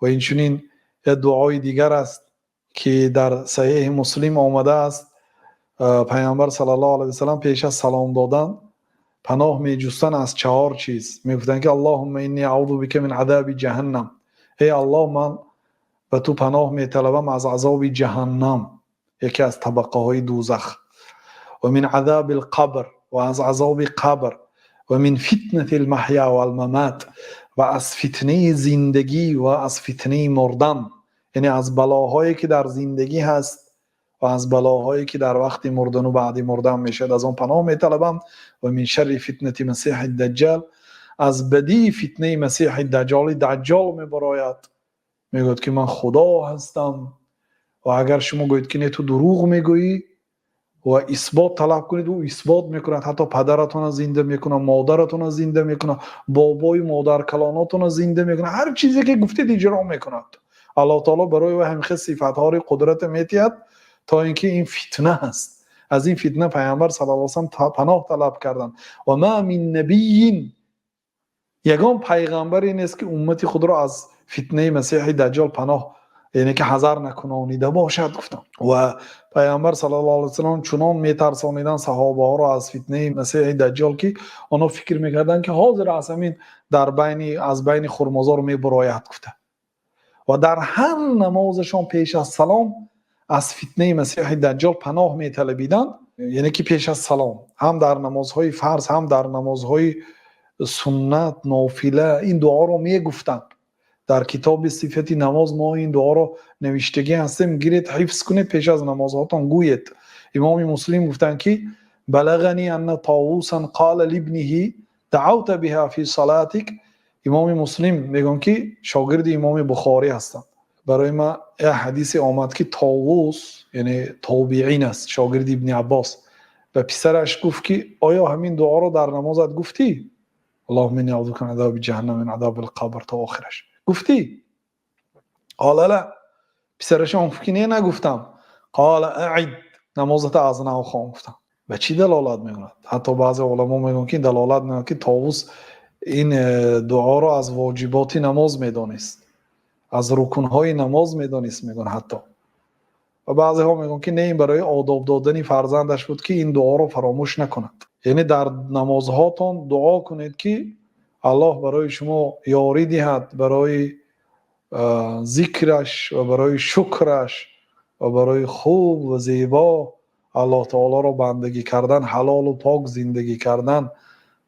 و این چنین دعای دیگر است که در صحیح مسلم آمده است. پیامبر صلی الله علیه و سلم پیش از سلام دادن پناه می جستن از 4 چیز. می گفتن که اللهم انی اعوذ بک من عذاب جهنم، ای الله من به تو پناه می طلبم از عذاب جهنم، یکی از طبقه های دوزخ، و من عذاب القبر، و از عذاب قبر، و من فتنه المحیا و الممات، و از فتنه زندگی و از فتنه مردن، یعنی از بلاهایی که در زندگی هست و از بلاهایی که در وقت مردن و بعد مردن میشد، از آن پناه میطلبم. و من شر فتنه مسیح الدجال، از بدی فتنه مسیح الدجال. دجال میبراید میگوید که من خدا هستم، و اگر شما گویید که نه تو دروغ میگویی و اثبات طلب کنید، او اثبات میکند، حتی پدرتون زنده میکنه، مادرتون زنده میکنه، بابای مادر کلاناتون زنده میکنه، هر چیزی که گفتید اجرا میکند. الله تعالی برای و همین صفات ها رو قدرت میتید تا اینکه این فتنه هست. از این فتنه پیامبر صلی الله علیه و سلم پناه طلب کردن. و ما من نبی، یگان پیغمبری نیست که امتی خود را از فتنه مسیح دجال پناه، یعنی که حذر نکنانیده باشد. گفتم و پیامبر صلی الله علیه و سلم چنان میترسانیدن صحابه ها را از فتنه مسیح دجال که آنها فکر میکردن که حاضر است همین در بین از بین خرمزار میبراید. گفته و در هر نمازشان پیش از سلام از فتنه مسیح دجال پناه میطلبیدن، یعنی که پیش از سلام هم در نمازهای فرض هم در نمازهای سنت نافله این دعا رو میگفتن. در کتاب صفت نماز ما این دعا رو نوشتگی هستیم، گیرید حفظ کنید، پیش از نمازهاتون گویید. امام مسلم گفتن که بلغنی ان طاووسا قال لابنه دعوت بها فی صلاتک. امام مسلم میگن که شاگرد امام بخاری هستند. برای ما یه حدیث آمد که طاووس یعنی تابعین است، شاگرد ابن عباس، و پسرش گفت که آیا همین دعا رو در نمازت گفتی؟ اللهم انی اعوذ بک من عذاب جهنم من عذاب القبر تا آخرش گفتی؟ قال لا. پسرش اون فکر نگفتم. قال اعد، نمازت از نو خواهم. گفتم به چی دلالت میکند؟ حتی بعضی علما میگن که دلالت میکند که طاووس این دعا رو از واجبات نماز میدانست، از رکنهای نماز میدانست میگن حتی. و بعضی ها میگن که نه، این برای آداب دادن فرزندش بود که این دعا رو فراموش نکند. یعنی در نمازهاتون دعا کنید که الله برای شما یاری دهد، برای ذکرش و برای شکرش و برای خوب و زیبا الله تعالی را بندگی کردن، حلال و پاک زندگی کردن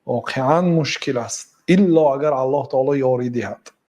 واقعا مشکل است، الا اگر الله تعالی یاری دهد.